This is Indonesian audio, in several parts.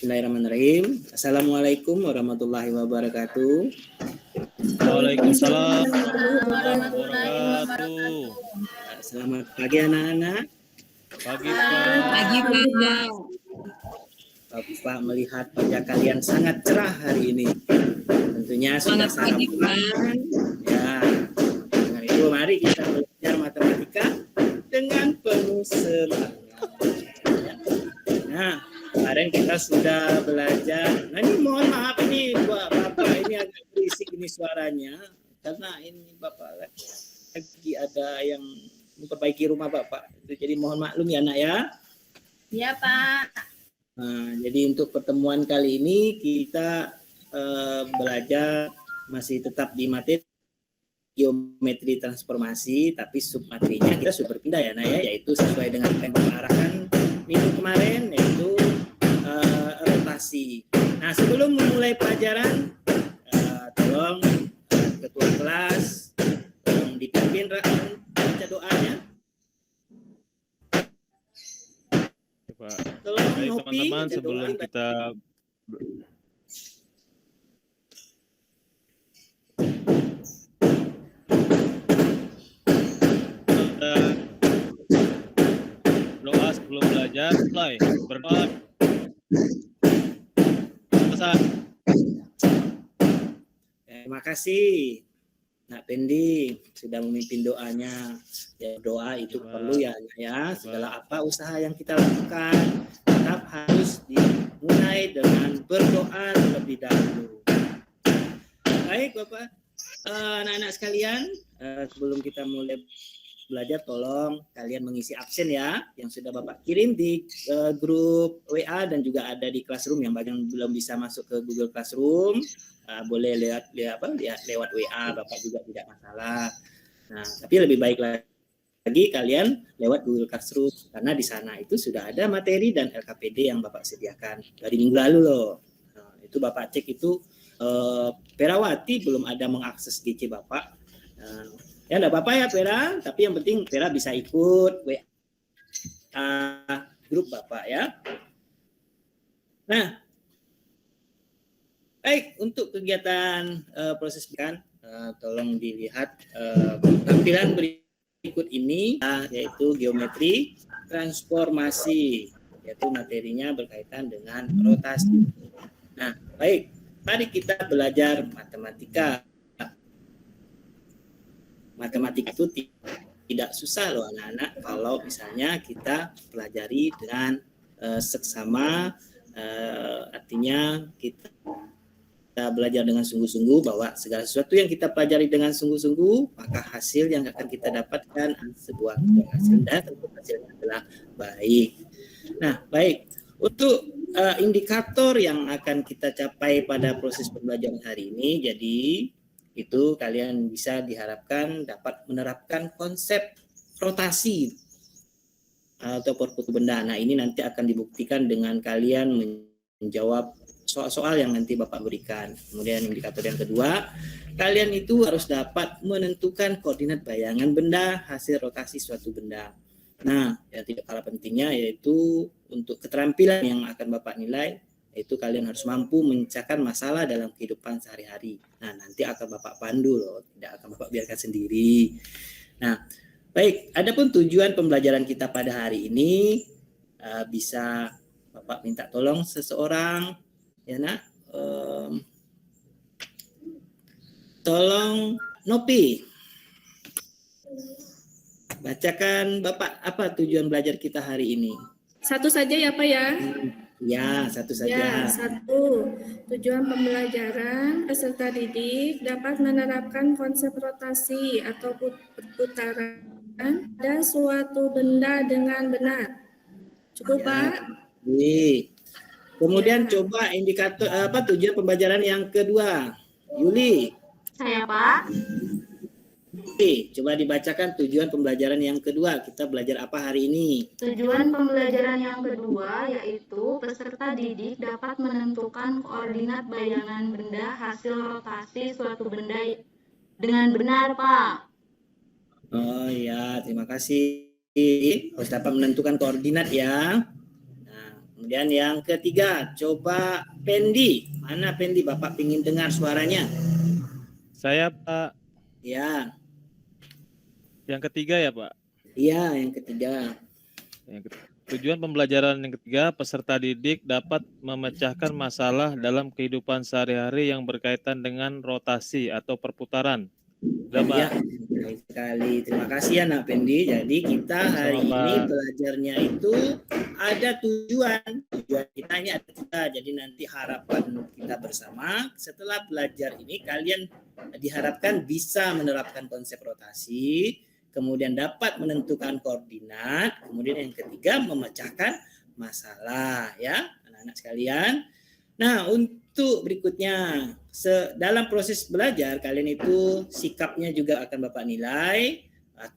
Bismillahirrahmanirrahim. Assalamualaikum warahmatullahi wabarakatuh. Waalaikumsalam warahmatullahi wabarakatuh. Selamat pagi anak-anak. Pagi Pak. Pagi Pak. Bapak melihat wajah kalian sangat cerah hari ini. Tentunya sudah sarapan. Ya. Dengan itu mari kita belajar matematika dengan penuh semangat. Nah, kemarin kita sudah belajar. Nah, ini mohon maaf ini buat Bapak, ini agak berisik ini suaranya karena ini Bapak lagi ada yang memperbaiki rumah Bapak. Jadi mohon maklum ya, Nak ya. Iya, Pak. Nah, jadi untuk pertemuan kali ini kita belajar masih tetap di materi geometri transformasi, tapi submaterinya kita sudah berpindah ya, Nak ya, yaitu sesuai dengan yang diarahkan minggu kemarin, yaitu rotasi. Nah, sebelum memulai pelajaran, tolong ketua kelas tolong dipimpin baca doanya. Pak. Tolong Baik Nopi, teman-teman, baca sebelum doa. kita doa sebelum belajar, mulai berdoa. Pesan. Terima kasih Nak Pendi sudah memimpin doanya. Ya, doa itu perlu ya, segala apa usaha yang kita lakukan tetap harus dimulai dengan berdoa terlebih dahulu. Baik Bapak, anak-anak sekalian, sebelum kita mulai belajar tolong kalian mengisi absen ya, yang sudah Bapak kirim di grup WA dan juga ada di Classroom. Yang bagian belum bisa masuk ke Google Classroom boleh lewat WA Bapak juga tidak masalah. Nah, tapi lebih baik lagi kalian lewat Google Classroom karena di sana itu sudah ada materi dan LKPD yang Bapak sediakan dari minggu lalu loh. Nah, itu Bapak cek itu Perawati belum ada mengakses GC Bapak. Ya enggak apa-apa ya Pera, tapi yang penting Pera bisa ikut WA grup Bapak ya. Nah, baik, untuk kegiatan proses pendidikan, tolong dilihat tampilan berikut ini, yaitu geometri transformasi, yaitu materinya berkaitan dengan rotasi. Nah, baik, mari kita belajar matematika. Matematika itu tidak susah loh anak-anak kalau misalnya kita pelajari dengan seksama, artinya kita belajar dengan sungguh-sungguh bahwa segala sesuatu yang kita pelajari dengan sungguh-sungguh maka hasil yang akan kita dapatkan sebuah hasil dan tentu hasilnya adalah baik. Nah, baik. Untuk indikator yang akan kita capai pada proses pembelajaran hari ini, jadi itu kalian bisa diharapkan dapat menerapkan konsep rotasi atau perputaran benda. Nah, ini nanti akan dibuktikan dengan kalian menjawab soal-soal yang nanti Bapak berikan. Kemudian indikator yang kedua, kalian itu harus dapat menentukan koordinat bayangan benda hasil rotasi suatu benda. Nah, yang tidak kalah pentingnya yaitu untuk keterampilan yang akan Bapak nilai, itu kalian harus mampu memecahkan masalah dalam kehidupan sehari-hari. Nah, nanti akan Bapak pandu loh, tidak akan Bapak biarkan sendiri. Nah, baik, adapun tujuan pembelajaran kita pada hari ini, bisa Bapak minta tolong seseorang, ya Nak, tolong Nopi, bacakan Bapak apa tujuan belajar kita hari ini. Satu saja ya Pak ya. Ya, satu saja. Ya, satu. Tujuan pembelajaran peserta didik dapat menerapkan konsep rotasi atau perputaran pada suatu benda dengan benar. Cukup, ya, Pak? Iya. Kemudian ya, coba indikator tujuan pembelajaran yang kedua. Yuli. Saya, Pak. Oke, coba dibacakan tujuan pembelajaran yang kedua. Kita belajar apa hari ini? Tujuan pembelajaran yang kedua yaitu peserta didik dapat menentukan koordinat bayangan benda hasil rotasi suatu benda dengan benar, Pak. Oh ya, terima kasih. Harus dapat menentukan koordinat ya. Nah, Kemudian yang ketiga, coba Pendi. Mana Pendi? Bapak ingin dengar suaranya. Saya Pak. Ya, Yang ketiga ya Pak. iya yang ketiga. Tujuan pembelajaran yang ketiga, peserta didik dapat memecahkan masalah dalam kehidupan sehari-hari yang berkaitan dengan rotasi atau perputaran. Udah, Pak. Ya, baik sekali. Terima kasih ya Nak Pendi. Jadi kita hari Sama, ini Pak. belajarnya itu ada tujuan. Tujuan kita ini ada tiga. Jadi nanti harapan kita bersama setelah belajar ini kalian diharapkan bisa menerapkan konsep rotasi, kemudian dapat menentukan koordinat, kemudian yang ketiga memecahkan masalah ya anak-anak sekalian. Nah, untuk berikutnya dalam proses belajar kalian itu sikapnya juga akan Bapak nilai.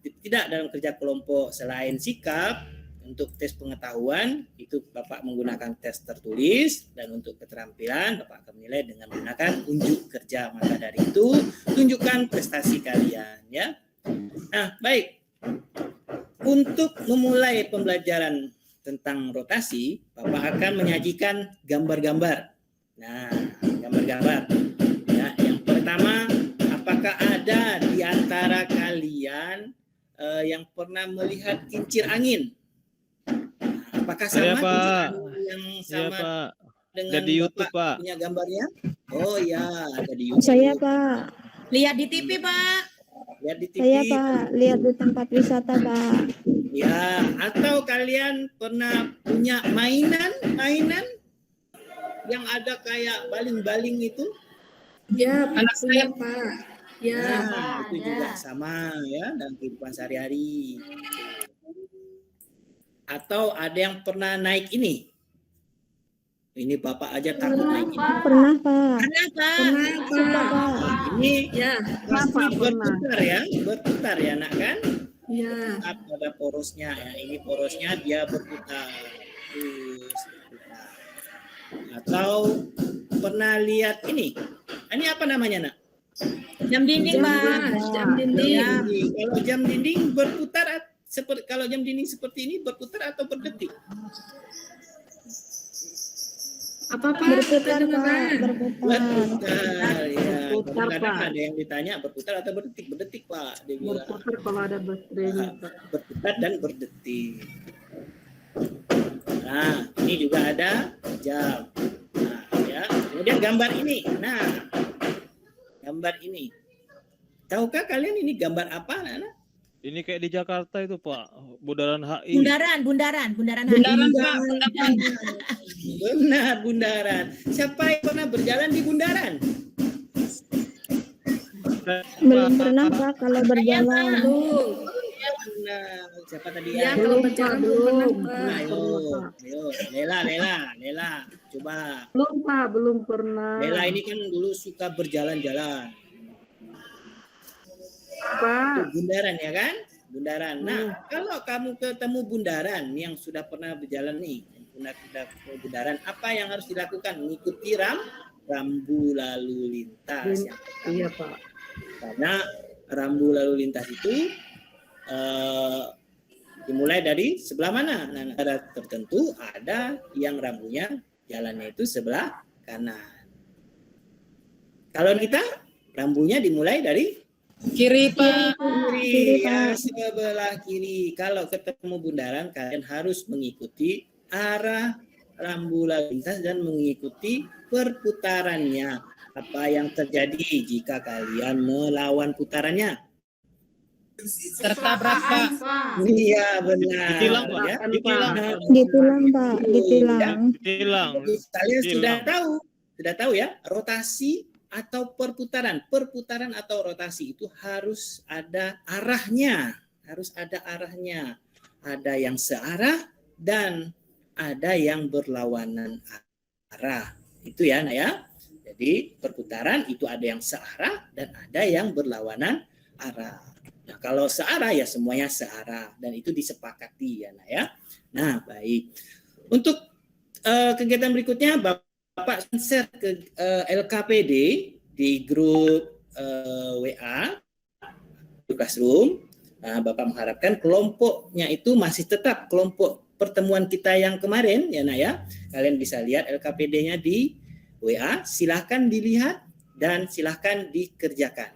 Tidak dalam kerja kelompok selain sikap, untuk tes pengetahuan itu Bapak menggunakan tes tertulis, dan untuk keterampilan Bapak akan menilai dengan menggunakan unjuk kerja. Maka dari itu tunjukkan prestasi kalian ya. Nah, baik. Untuk memulai pembelajaran tentang rotasi, Bapak akan menyajikan gambar-gambar. Nah, gambar-gambar. Ya, yang pertama, apakah ada di antara kalian yang pernah melihat kincir angin? Nah, apakah Saya, sama Pak. kincir angin yang Iya sama Pak. dengan Ada di YouTube, Bapak Pak. punya gambarnya? Oh ya, ada di YouTube. Saya Pak, Lihat di TV, Pak. Lihat di TV. saya Pak, lihat di tempat wisata Pak. Ya, atau kalian pernah punya mainan yang ada kayak baling-baling itu? Ya, Anak punya, saya. Pak. Ya, Nah, itu ada. juga sama ya dalam kehidupan sehari-hari. Atau ada yang pernah naik ini? Ini Bapak aja takut naik ini. Pernah Pak, Kenapa? pernah, suka Pak. Pak. Ini Ya, pasti berputar ya, berputar ya nak kan? ya. Ada porosnya ya, ini porosnya dia berputar. Terus berputar. Atau pernah lihat ini? Ini apa namanya nak? Jam dinding, Jam, Pak. jam dinding. Ya. Kalau jam dinding berputar seperti kalau jam dinding seperti ini berputar atau berdetik? Apa, Pak? Berputar Pak, Kedengeran. berputar. Berputar ya. Berputar, Kadang-kadang Pak. ada yang ditanya berputar atau berdetik? Berdetik Pak. Dia bilang. Berputar kalau ada baterainya, Pak. Berputar dan berdetik. Nah, ini juga ada jam. Nah, ya. Kemudian gambar ini. Nah, gambar ini. Tahukah kalian ini gambar apa, anak-anak? Ini kayak di Jakarta itu Pak, Bundaran HI. Bundaran HI. Bundaran, Pak. Benar, bundaran. Siapa yang pernah berjalan di bundaran? Belum pernah Pak kalau berjalan. Belum. Benar. Siapa tadi Ya, ya? kalau Belum, berjalan Pak, belum pernah, belum. Pak. Ayo, Lela. Coba. Belum, Pak, belum pernah. Lela ini kan dulu suka berjalan-jalan. Pak, Itu bundaran ya kan? Bundaran. Nah, kalau kamu ketemu bundaran yang sudah pernah berjalan nih, sudah ke bundaran, apa yang harus dilakukan? Mengikuti rambu lalu lintas. Yang pertama. iya, Pak. Karena rambu lalu lintas itu dimulai dari sebelah mana? Nah, negara tertentu ada yang rambunya jalannya itu sebelah kanan. Kalau kita rambunya dimulai dari Kiri, Pak. kiri, ya, sebelah kiri. Kalau ketemu bundaran, kalian harus mengikuti arah rambu lalu lintas dan mengikuti perputarannya. Apa yang terjadi jika kalian melawan putarannya? Tertabrak, Pak. Iya benar. Ditilang, Pak. Ya. Ditilang. Ditilang Pak, ditilang. Tilang. Kalian sudah Tilang. tahu ya, rotasi atau perputaran atau rotasi itu harus ada arahnya, ada yang searah dan ada yang berlawanan arah. Itu ya, Nak ya. Jadi perputaran itu ada yang searah dan ada yang berlawanan arah. Nah, kalau searah ya semuanya searah dan itu disepakati ya, Nak ya. Nah, baik. Untuk kegiatan berikutnya Bapak share ke LKPD di grup WA Classroom. Nah, Bapak mengharapkan kelompoknya itu masih tetap kelompok pertemuan kita yang kemarin ya nak ya. Kalian bisa lihat LKPD-nya di WA, silahkan dilihat dan silahkan dikerjakan.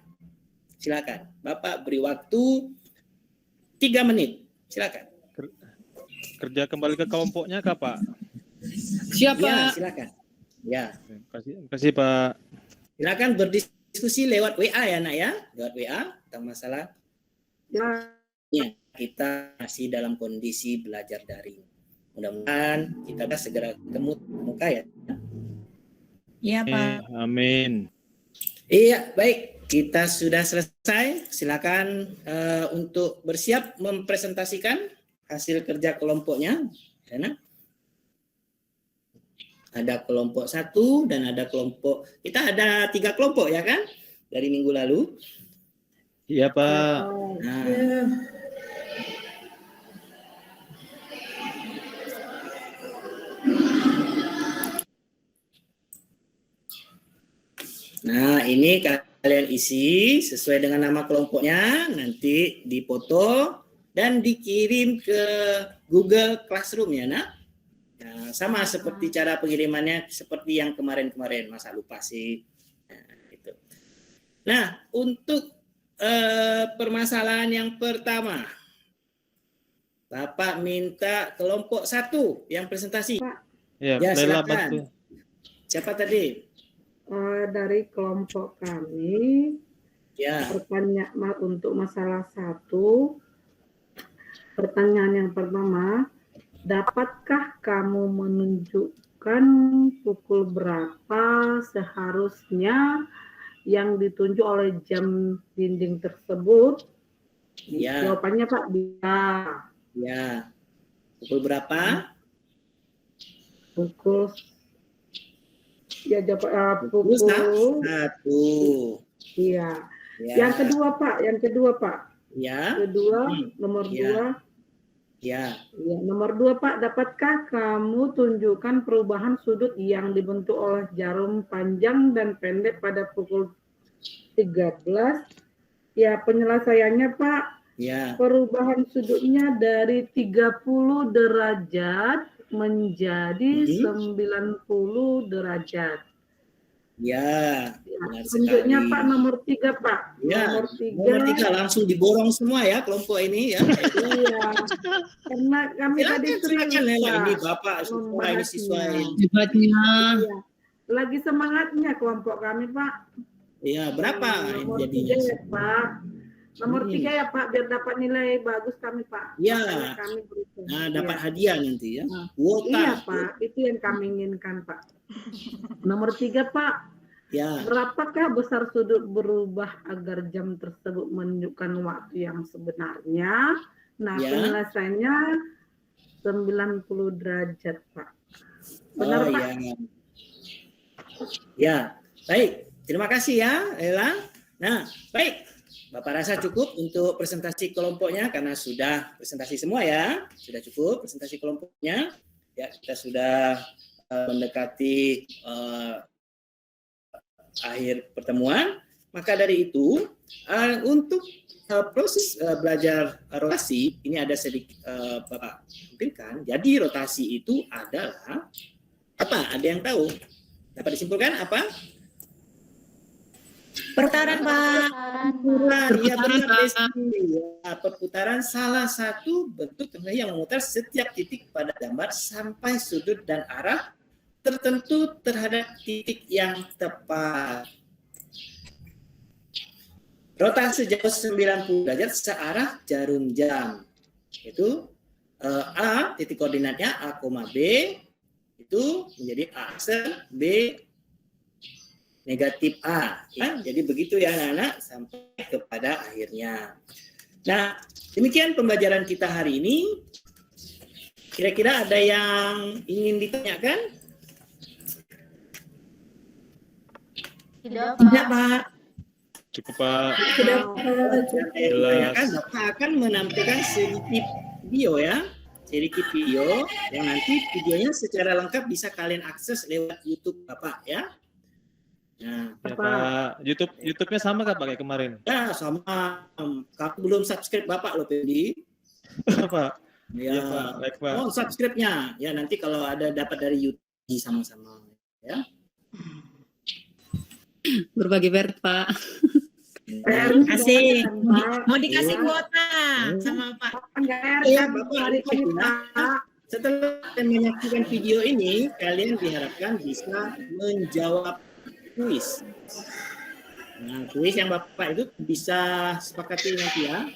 Silakan. Bapak beri waktu 3 menit. Silakan. Kerja kembali ke kelompoknya kah, Pak? Siap, Ya, Pak. silakan. Ya, Terima kasih, Pak. silakan berdiskusi lewat WA ya nak ya. Lewat WA tentang masalah Ya, kita masih dalam kondisi belajar daring. Mudah-mudahan kita bisa segera ketemu muka ya. Iya, Pak. Amin. Iya, baik. Kita sudah selesai. Silakan untuk bersiap mempresentasikan hasil kerja kelompoknya. Ya, nak? Ada kelompok 1 dan ada kelompok. Kita ada 3 kelompok ya kan? Dari minggu lalu. Iya, Pak. Nah, Nah, ini kalian isi sesuai dengan nama kelompoknya, nanti dipoto dan dikirim ke Google Classroom ya, nak. Nah, sama seperti cara pengirimannya seperti yang kemarin-kemarin, masa lupa sih. Nah, gitu. Nah, untuk permasalahan yang pertama, Bapak minta kelompok 1 yang presentasi. Ya, Ya, Lela silakan. bantu. Siapa tadi? dari kelompok kami, Ya, pertanyaan untuk masalah 1, pertanyaan yang pertama, dapatkah kamu menunjukkan pukul berapa seharusnya yang ditunjuk oleh jam dinding tersebut? Ya. Jawabannya Pak, bisa. ya. Pukul berapa? Pukul Pukul pukul 1. iya. Ya. Yang kedua Pak. Ya. Kedua, nomor Ya. 2. Ya. Ya, nomor 2 Pak, dapatkah kamu tunjukkan perubahan sudut yang dibentuk oleh jarum panjang dan pendek pada pukul 13? Ya, penyelesaiannya Pak, Ya. perubahan sudutnya dari 30 derajat menjadi 90 derajat. Ya. Benar Tunjuknya sekali. Pak, nomor 3 Pak. Ya. Nomor Nomor 3. 3 langsung diborong semua ya kelompok ini ya. Iya. Karena kami tadi Silakan Lela, Pak, ini Bapak siswa, ini siswa ini. Hebatnya. Iya. Lagi semangatnya kelompok kami Pak. Ya, berapa Nomor jadinya? 3 ya Pak. Nomor 3 ya Pak, biar dapat nilai bagus kami Pak. Ya. Makanya kami berikan. Nah, dapat Iya. hadiah nanti ya. Iya Kuota. Pak, itu yang kami inginkan Pak. Nomor 3 Pak, Ya. berapakah besar sudut berubah agar jam tersebut menunjukkan waktu yang sebenarnya? Nah, Ya. penyelesaiannya 90 derajat Pak. Benar Oh Pak? ya. Ya, baik. Terima kasih ya, Ella. Nah, baik. Bapak rasa cukup untuk presentasi kelompoknya karena sudah presentasi semua ya. Sudah cukup presentasi kelompoknya. Ya, kita sudah mendekati akhir pertemuan. Maka dari itu, untuk proses belajar rotasi, ini ada sedikit Bapak tampilkan. Jadi rotasi itu adalah apa? Ada yang tahu? Dapat disimpulkan apa? Perputaran, Pak. Perputaran, ya benar Desi. Ya, perputaran salah satu bentuk teknologi yang memutar setiap titik pada gambar sampai sudut dan arah tertentu terhadap titik yang tepat. Rotasi sejauh 90 derajat searah jarum jam. Itu A, titik koordinatnya A, B, itu menjadi A aksen, B negatif A. Ya, jadi begitu ya anak-anak sampai kepada akhirnya. Nah, demikian pembelajaran kita hari ini. Kira-kira ada yang ingin ditanyakan? Tidak, Tidak, Pak. Pak. Cukup, Pak. Ditanyakan, Bapak akan menampilkan sedikit video ya. Sedikit video yang nanti videonya secara lengkap bisa kalian akses lewat YouTube Bapak ya. Nah, Ya, Pak. YouTube-nya sama kan Pak kayak kemarin? ya sama. Kamu belum subscribe Bapak loh, Pendi. Pak. Iya, Pak. Baik, Pak. Oh, subscribe-nya. Ya, nanti kalau ada dapat dari YouTube sama-sama. Ya. Berbagi PR, Pak. Kasih. Mau dikasih kuota sama Pak. Ya, Bapak hari setelah kalian menyaksikan video ini, kalian diharapkan bisa menjawab kuis. Nah, kuis yang Bapak itu bisa sepakati nanti ya.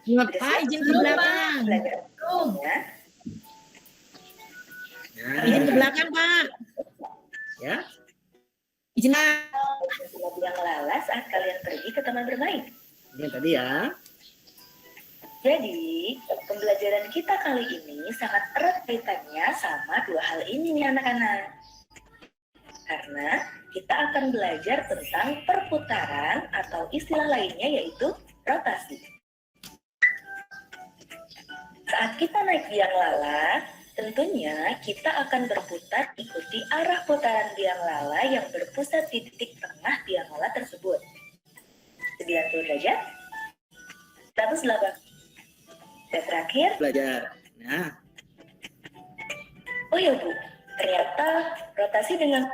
Pak, izin ke belakang. Izin ke belakang, Pak. Ya. Izin. Biang lala saat kalian pergi ke taman bermain. Ini yang tadi ya. Jadi, pembelajaran kita kali ini sangat erat kaitannya sama dua hal ini nih anak-anak. Karena kita akan belajar tentang perputaran atau istilah lainnya yaitu rotasi. Saat kita naik biang lala, tentunya kita akan berputar ikuti arah putaran biang lala yang berpusat di titik tengah biang lala tersebut. 90 derajat, 108. Dan terakhir, Belajar. Nah, oh ya Bu, ternyata rotasi dengan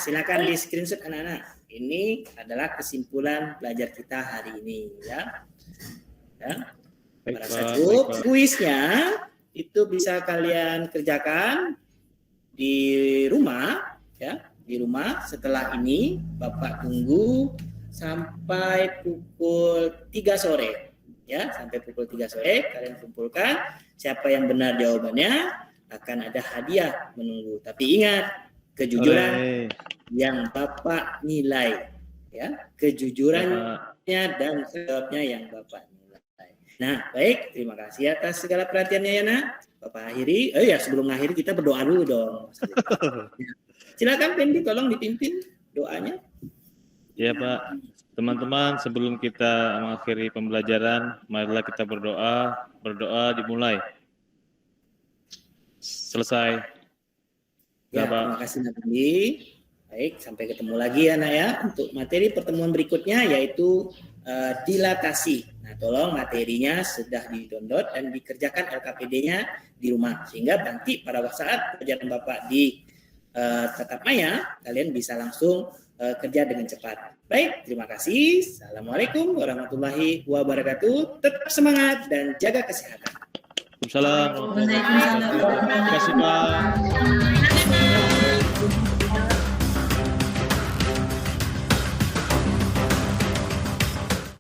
silakan di screenshot anak-anak. Ini adalah kesimpulan belajar kita hari ini ya. Ya. Baik, Pada Pak. saat Baik, Pak. kuisnya itu bisa kalian kerjakan di rumah ya, di rumah. Setelah ini Bapak tunggu sampai pukul 3 sore. Ya, sampai pukul 3 sore kalian kumpulkan siapa yang benar jawabannya akan ada hadiah menunggu. Tapi ingat, kejujuran Oleh. yang Bapak nilai ya, kejujurannya dan jawabnya yang Bapak nilai. Nah, baik, terima kasih atas segala perhatiannya ya, Nak. Bapak akhiri. Sebelum akhiri kita berdoa dulu dong. Silakan Pendi, tolong dipimpin doanya. Ya, Pak. Teman-teman, sebelum kita mengakhiri pembelajaran, marilah kita berdoa. Berdoa dimulai. Selesai. Ya, Pak. terima kasih Nak Pendi. Baik, sampai ketemu lagi ya, Nak ya. Untuk materi pertemuan berikutnya yaitu dilatasi. Nah, tolong materinya sudah di-download dan dikerjakan LKPD-nya di rumah. Sehingga nanti pada saat pelajaran Bapak di tatap maya, kalian bisa langsung kerja dengan cepat. Baik, terima kasih. Assalamualaikum warahmatullahi wabarakatuh. Tetap semangat dan jaga kesehatan. Waalaikumsalam. Terima kasih, Pak.